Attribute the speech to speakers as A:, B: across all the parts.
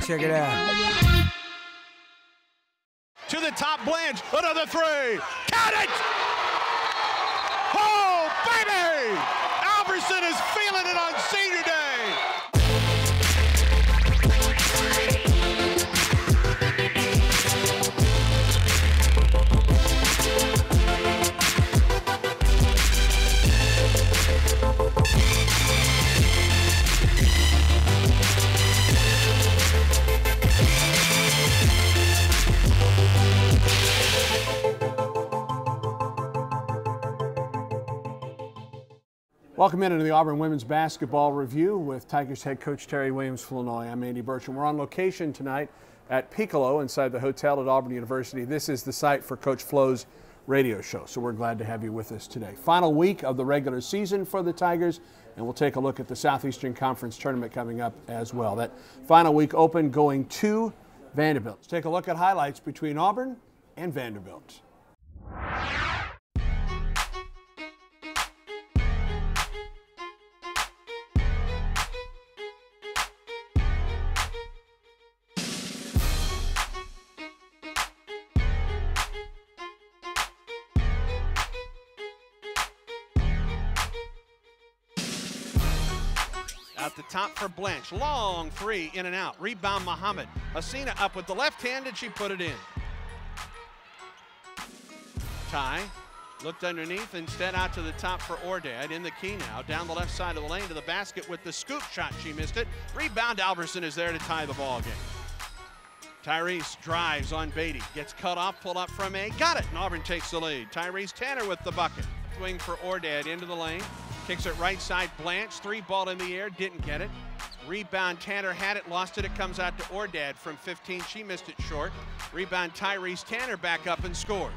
A: Check it out.
B: To the top, Blanche, another three. Count it! Oh, baby! Alverson is feeling it on senior day.
C: Welcome into the Auburn Women's Basketball Review with Tigers head coach Terry Williams-Flournoy. I'm Andy Burcham. We're on location tonight at Piccolo inside the hotel at Auburn University. This is the site for Coach Flo's radio show, so we're glad to have you with us today. Final week of the regular season for the Tigers, and we'll take a look at the Southeastern Conference tournament coming up as well. That final week open going to Vanderbilt. Let's take a look at highlights between Auburn and Vanderbilt.
B: At the top for Blanche, long three, in and out. Rebound Muhammad. Hasina up with the left hand, and she put it in. Ty looked underneath, instead out to the top for Ordad. In the key now, down the left side of the lane to the basket with the scoop shot. She missed it. Rebound, Alverson is there to tie the ball game. Tyrese drives on Beatty, gets cut off, pull up from A, got it, and Auburn takes the lead. Tyrese Tanner with the bucket. Swing for Ordad into the lane. Kicks it right side, Blanche, three ball in the air, didn't get it. Rebound, Tanner had it, lost it, it comes out to Ordad from 15, she missed it short. Rebound, Tyrese Tanner back up and scores.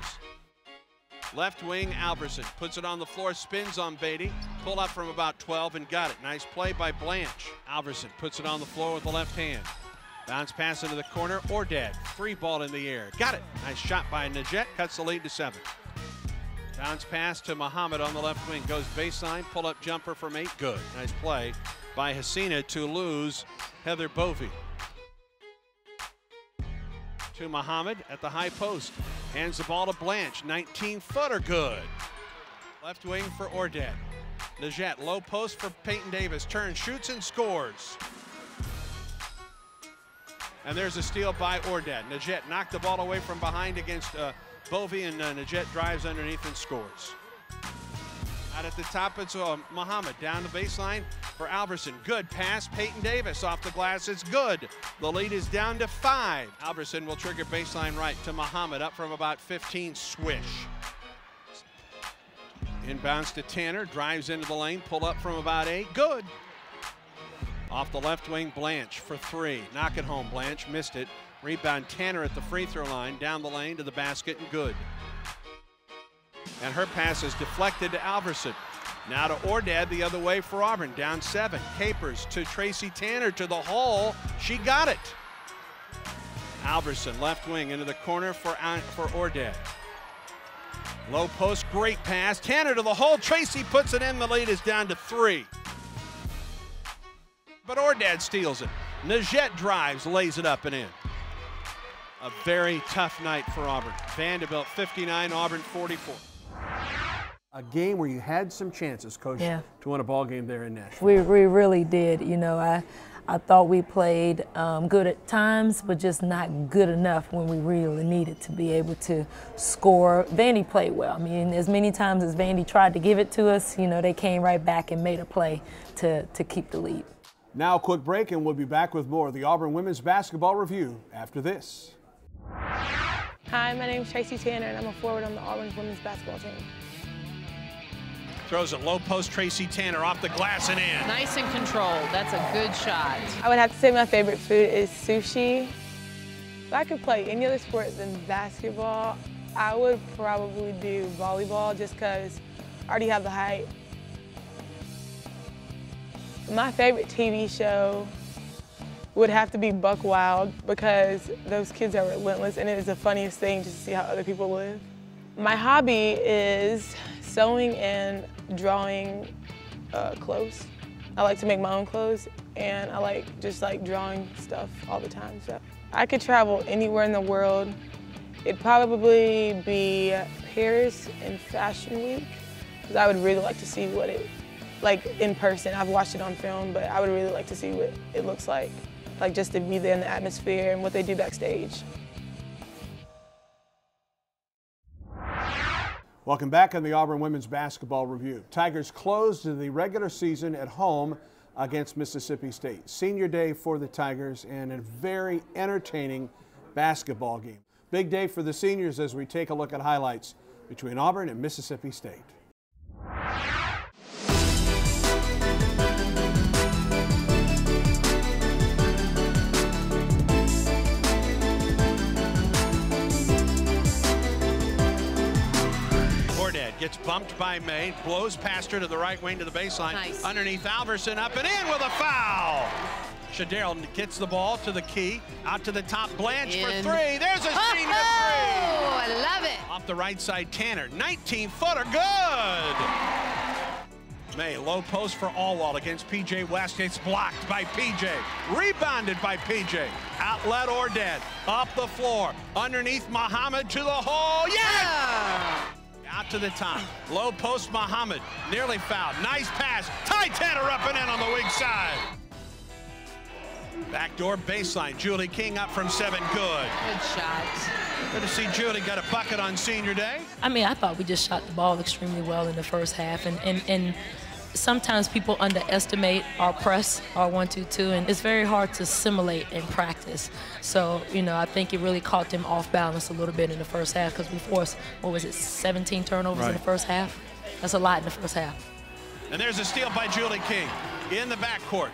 B: Left wing, Alverson puts it on the floor, spins on Beatty, pull up from about 12 and got it. Nice play by Blanche. Alverson puts it on the floor with the left hand. Bounce pass into the corner, Ordad, three ball in the air, got it. Nice shot by Najette, cuts the lead to 7. Bounce pass to Muhammad on the left wing, goes baseline, pull-up jumper from 8, good. Nice play by Hasina to lose Heather Bovey. To Muhammad at the high post, hands the ball to Blanche, 19-footer, good. Left wing for Ordad. Najette, low post for Peyton Davis, turns, shoots, and scores. And there's a steal by Ordad. Najette knocked the ball away from behind against Bovey, and Najette drives underneath and scores. Out at the top, it's Muhammad down the baseline for Alverson. Good pass, Peyton Davis off the glass, it's good. The lead is down to 5. Alverson will trigger baseline right to Muhammad, up from about 15, swish. Inbounds to Tanner, drives into the lane, pull up from about 8, good. Off the left wing, Blanche for 3. Knock it home, Blanche, missed it. Rebound, Tanner at the free throw line, down the lane to the basket and good. And her pass is deflected to Alverson. Now to Ordad the other way for Auburn, down 7. Capers to Tracy Tanner to the hole, she got it. Alverson, left wing into the corner for Ordad. Low post, great pass, Tanner to the hole, Tracy puts it in, the lead is down to 3. But Ordad steals it. Najette drives, lays it up and in. A very tough night for Auburn. Vanderbilt 59, Auburn 44.
C: A game where you had some chances, Coach, to win a ball game there in Nashville.
D: We really did. You know, I thought we played good at times, but just not good enough when we really needed to be able to score. Vandy played well. I mean, as many times as Vandy tried to give it to us, you know, they came right back and made a play to keep the lead.
C: Now a quick break, and we'll be back with more of the Auburn Women's Basketball Review after this.
E: Hi, my name is Tracy Tanner, and I'm a forward on the Auburn Women's Basketball team.
B: Throws it low post, Tracy Tanner off the glass and in.
F: Nice and controlled. That's a good shot.
E: I would have to say my favorite food is sushi. If I could play any other sport than basketball, I would probably do volleyball just because I already have the height. My favorite TV show would have to be Buck Wild because those kids are relentless and it is the funniest thing just to see how other people live. My hobby is sewing and drawing clothes. I like to make my own clothes, and I like just like drawing stuff all the time. So I could travel anywhere in the world. It'd probably be Paris in Fashion Week, because I would really like to see what it, like in person. I've watched it on film, but I would really like to see what it looks like just to be there in the atmosphere and what they do backstage.
C: Welcome back on the Auburn Women's Basketball Review. Tigers closed the regular season at home against Mississippi State. Senior day for the Tigers and a very entertaining basketball game. Big day for the seniors as we take a look at highlights between Auburn and Mississippi State.
B: Gets bumped by May, blows past her to the right wing to the baseline.
F: Nice.
B: Underneath Alverson, up and in with a foul. Shadell gets the ball to the key, out to the top, Blanche for three. There's a senior three.
F: Oh, I love it.
B: Off the right side, Tanner, 19-footer, good. May, low post for Allwald against P.J. West. It's blocked by P.J. Rebounded by P.J. Outlet Ordad, up the floor, underneath Muhammad to the hole. Yes! Out to the top, low post Muhammad, nearly fouled. Nice pass, Ty Tanner up and in on the weak side. Backdoor baseline, Julie King up from 7, good.
F: Good shot.
B: Good to see Julie got a bucket on senior day.
D: I mean, I thought we just shot the ball extremely well in the first half, and sometimes people underestimate our press, our 1-2-2, and it's very hard to simulate in practice. So, you know, I think it really caught them off balance a little bit in the first half because we forced, 17 turnovers in the first half? That's a lot in the first half.
B: And there's a steal by Julie King in the backcourt.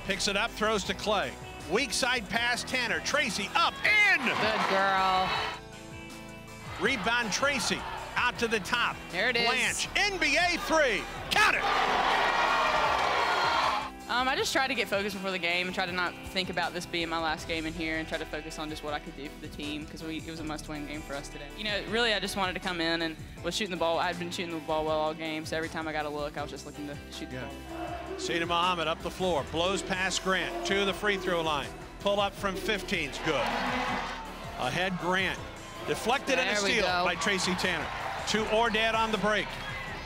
B: Picks it up, throws to Clay. Weak side pass, Tanner. Tracy up, in!
F: Good girl.
B: Rebound, Tracy. Out to the top.
F: There it is.
B: Blanche, NBA 3. Count it!
A: I just tried to get focused before the game and try to not think about this being my last game in here and try to focus on just what I could do for the team because it was a must-win game for us today. You know, really I just wanted to come in and was shooting the ball. I had been shooting the ball well all game, so every time I got a look, I was just looking to shoot the ball.
B: Sina Muhammad up the floor, blows past Grant to the free throw line. Pull up from 15's good. Ahead Grant. Deflected and a steal by Tracy Tanner. To Ordad on the break.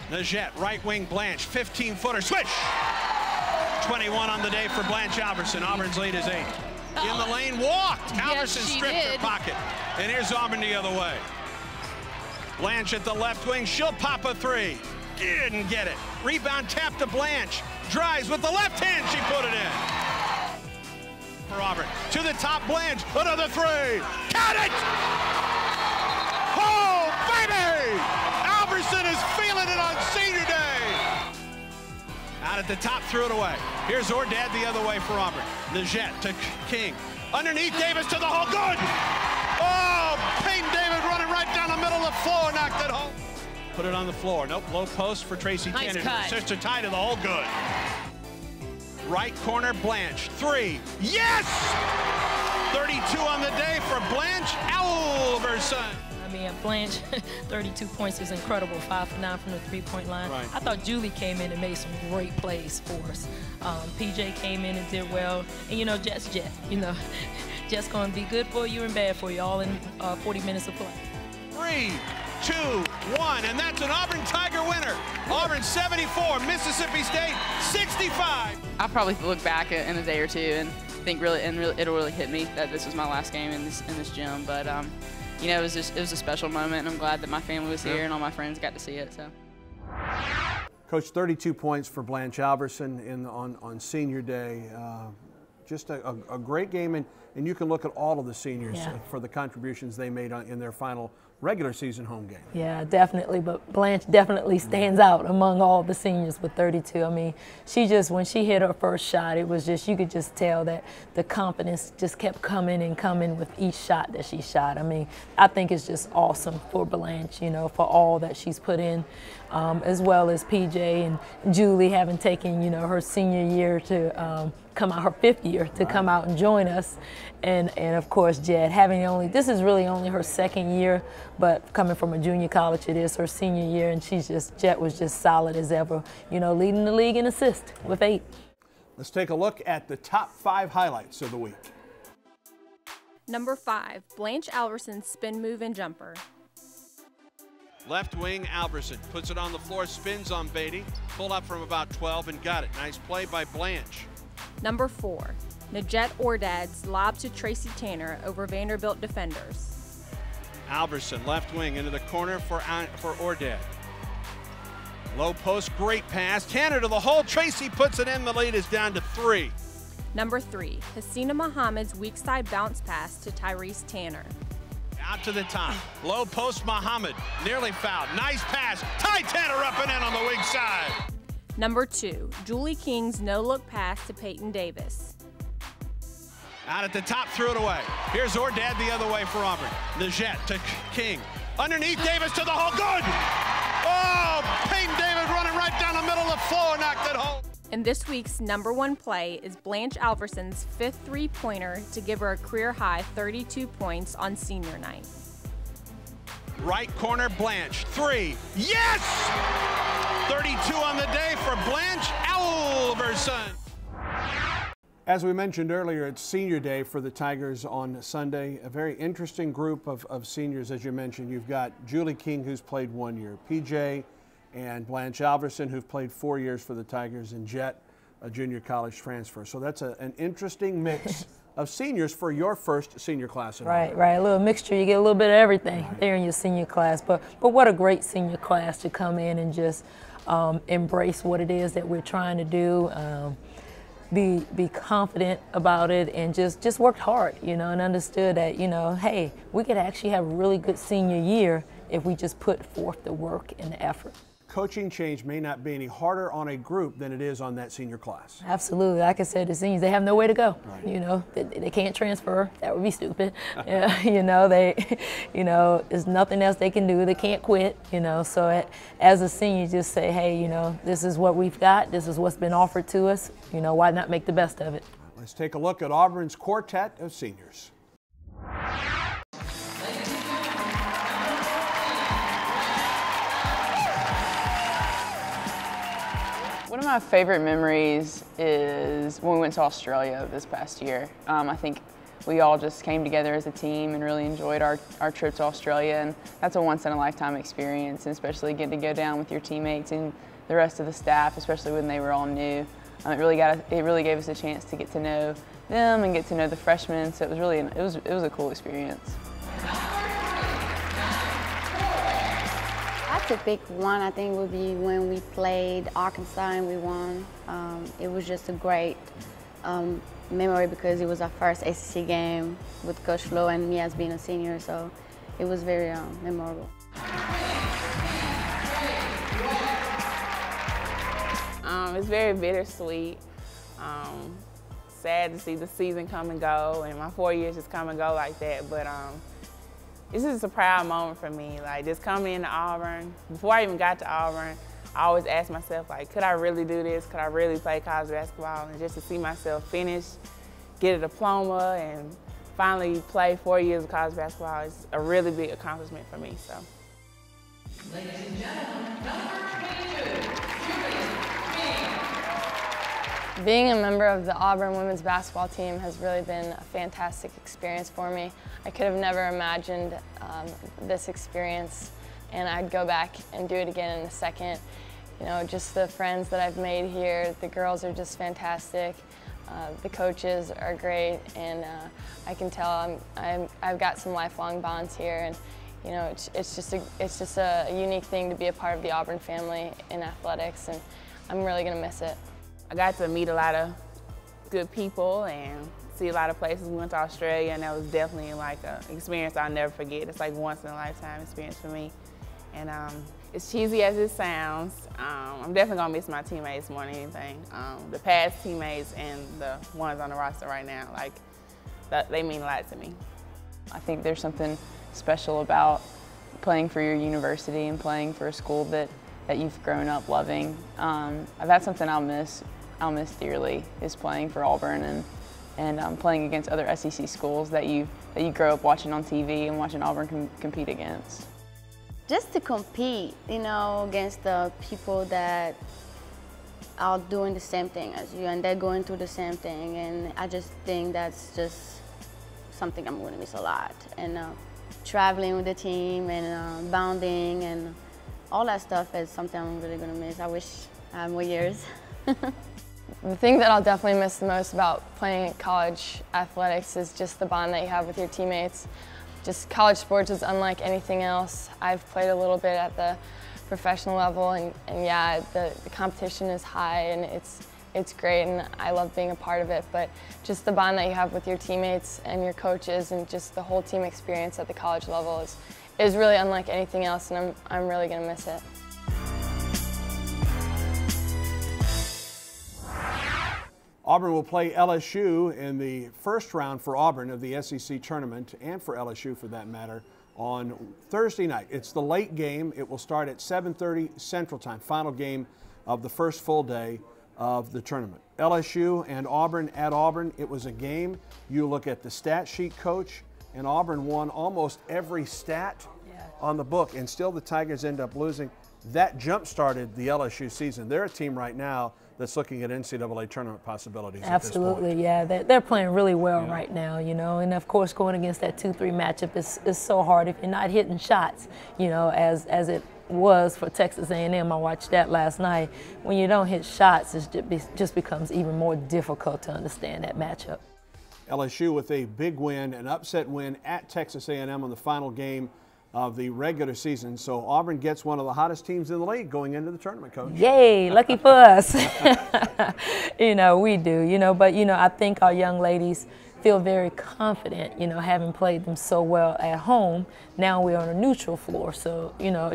B: Najette, right wing Blanche, 15-footer, swish! 21 on the day for Blanche Alverson. Auburn's lead is 8. In the lane, walked. Alverson stripped her pocket. And here's Auburn the other way. Blanche at the left wing, she'll pop a 3. Didn't get it. Rebound tap to Blanche. Drives with the left hand, she put it in. For Auburn, to the top, Blanche, another 3. Count it! Oh, baby! Alverson is feeling it on senior day. Out at the top, threw it away. Here's Ordad the other way for Auburn. Najette to King. Underneath Davis to the hole, good! Oh, Peyton Davis running right down the middle of the floor, knocked it home. Put it on the floor, nope, low post for Tracy Tanner. Sister tie to the hole, good. Right corner, Blanche, 3, yes! 32 on the day for Blanche Alverson.
D: I mean, Blanche, 32 points is incredible, 5 for 9 from the three-point line.
B: Right.
D: I thought Julie came in and made some great plays for us. PJ came in and did well. And, you know, Jet's Jet, you know, Jet's going to be good for you and bad for you all in 40 minutes of play.
B: 3, 2, 1, and that's an Auburn Tiger winner. Auburn 74, Mississippi State 65.
A: I'll probably look back in a day or two and think it'll really hit me that this was my last game in this gym. But you know, it was a special moment, and I'm glad that my family was here and all my friends got to see it. So.
C: Coach, 32 points for Blanche Alverson on senior day. Just a great game, and you can look at all of the seniors for the contributions they made in their final regular season home game.
D: Yeah, definitely, but Blanche definitely stands out among all the seniors with 32. I mean, she just, when she hit her first shot, it was just, you could just tell that the confidence just kept coming and coming with each shot that she shot. I mean, I think it's just awesome for Blanche, you know, for all that she's put in. as well as PJ and Julie having taken, you know, her senior year to come out, her 5th year to come out and join us, and of course Jet having this is really only her 2nd year, but coming from a junior college, it is her senior year, and Jet was just solid as ever, you know, leading the league in assists with 8.
C: Let's take a look at the top 5 highlights of the week.
G: Number 5, Blanche Alverson's spin move and jumper.
B: Left wing Alverson puts it on the floor, spins on Beatty, pulled up from about 12 and got it. Nice play by Blanche.
G: Number 4, Najette Ordad's lob to Tracy Tanner over Vanderbilt defenders.
B: Alverson, left wing into the corner for Ordad. Low post, great pass. Tanner to the hole. Tracy puts it in. The lead is down to 3.
G: Number 3, Hasina Muhammad's weak side bounce pass to Tyrese Tanner.
B: Out to the top. Low post, Muhammad. Nearly fouled. Nice pass. Ty Tanner up and in on the weak side.
G: Number 2, Julie King's no-look pass to Peyton Davis.
B: Out at the top, threw it away. Here's Ordad the other way for Auburn. Najette to King. Underneath, Davis to the hole. Good! Oh, Peyton Davis running right down the middle of the floor, knocked it home.
G: And this week's number 1 play is Blanche Alverson's 5th three-pointer to give her a career-high 32 points on senior night.
B: Right corner, Blanche. 3. Yes! 32 on the day for Blanche Alverson.
C: As we mentioned earlier, it's senior day for the Tigers on Sunday. A very interesting group of seniors, as you mentioned. You've got Julie King, who's played 1 year, PJ and Blanche Alverson, who've played 4 years for the Tigers, and Jet, a junior college transfer. So that's an interesting mix of seniors for your first senior class.
D: Right, a little mixture. You get a little bit of everything there in your senior class. But what a great senior class to come in and just embrace what it is that we're trying to do. Be confident about it, and just worked hard, you know, and understood that, you know, hey, we could actually have a really good senior year if we just put forth the work and the effort.
C: Coaching change may not be any harder on a group than it is on that senior class.
D: Absolutely. Like I said, the seniors, they have nowhere to go.
C: Right.
D: You know, they can't transfer. That would be stupid. You know, there's nothing else they can do. They can't quit, you know. So as a senior, just say, hey, you know, this is what we've got. This is what's been offered to us. You know, why not make the best of it?
C: Let's take a look at Auburn's quartet of seniors.
H: One of my favorite memories is when we went to Australia this past year. I think we all just came together as a team and really enjoyed our trip to Australia, and that's a once-in-a-lifetime experience, and especially getting to go down with your teammates and the rest of the staff, especially when they were all new. It really gave us a chance to get to know them and get to know the freshmen, so it was a cool experience.
I: To pick one, I think would be when we played Arkansas and we won. It was just a great memory because it was our first ACC game with Coach Flo and me as being a senior, so it was very memorable.
J: It's very bittersweet. Sad to see the season come and go, and my 4 years just come and go like that, but this is a proud moment for me. Like, just coming into Auburn, before I even got to Auburn, I always asked myself, like, could I really do this? Could I really play college basketball? And just to see myself finish, get a diploma, and finally play 4 years of college basketball is a really big accomplishment for me. So.
K: Ladies and gentlemen, number 22,
L: Being a member of the Auburn women's basketball team has really been a fantastic experience for me. I could have never imagined this experience, and I'd go back and do it again in a second. You know, just the friends that I've made here, the girls are just fantastic. The coaches are great, and I can tell I've got some lifelong bonds here, and you know, it's just a unique thing to be a part of the Auburn family in athletics, and I'm really going to miss it.
J: I got to meet a lot of good people and see a lot of places. We went to Australia, and that was definitely like an experience I'll never forget. It's like once in a lifetime experience for me. And as cheesy as it sounds, I'm definitely gonna miss my teammates more than anything. The past teammates and the ones on the roster right now, like, they mean a lot to me.
H: I think there's something special about playing for your university and playing for a school that that you've grown up loving. That's something I'll miss dearly, is playing for Auburn and playing against other SEC schools that you grow up watching on TV and watching Auburn compete against.
I: Just to compete, you know, against the people that are doing the same thing as you and they're going through the same thing, and I just think that's just something I'm going to miss a lot. And traveling with the team and bonding and all that stuff is something I'm really going to miss. I wish I had more years.
L: The thing that I'll definitely miss the most about playing college athletics is just the bond that you have with your teammates. Just college sports is unlike anything else. I've played a little bit at the professional level, and yeah, the competition is high and it's great, and I love being a part of it, but just the bond that you have with your teammates and your coaches and just the whole team experience at the college level is really unlike anything else, and I'm really going to miss it.
C: Auburn will play LSU in the first round for Auburn of the SEC tournament, and for LSU for that matter, on Thursday night. It's the late game. It will start at 7:30 Central Time, final game of the first full day of the tournament. LSU and Auburn at Auburn. It was a game. You look at the stat sheet, Coach, and Auburn won almost every stat on the book, and still the Tigers end up losing. That jump-started the LSU season. They're a team right now that's looking at NCAA tournament possibilities.
D: Absolutely,
C: at this point.
D: yeah. They're playing really well right now, you know, and of course going against that 2-3 matchup is so hard if you're not hitting shots, you know, as it was for Texas A&M. I watched that last night. When you don't hit shots, it just becomes even more difficult to understand that matchup.
C: LSU with a big win, an upset win at Texas A&M on the final game of the regular season. So Auburn gets one of the hottest teams in the league going into the tournament, Coach.
D: Yay, lucky for us. You know, we do, you know, but, you know, I think our young ladies feel very confident, you know, having played them so well at home. Now we're on a neutral floor. So, you know,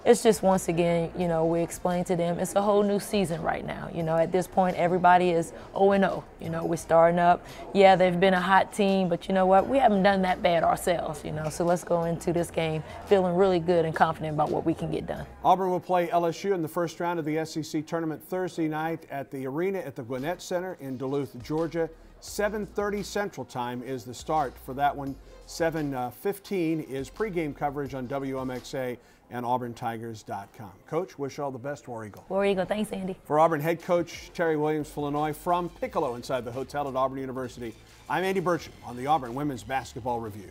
D: it's just once again, you know, we explain to them it's a whole new season right now. You know, at this point, everybody is 0-0. You know, we're starting up. Yeah, they've been a hot team, but you know what? We haven't done that bad ourselves, you know. So let's go into this game feeling really good and confident about what we can get done.
C: Auburn will play LSU in the first round of the SEC tournament Thursday night at the arena at the Gwinnett Center in Duluth, Georgia. 7:30 Central Time is the start for that one. 7:15 is pregame coverage on WMXA and AuburnTigers.com. Coach, wish all the best, War Eagle.
D: War Eagle, thanks, Andy.
C: For Auburn head coach Terry Williams-Flournoy from Piccolo inside the hotel at Auburn University, I'm Andy Burcham on the Auburn Women's Basketball Review.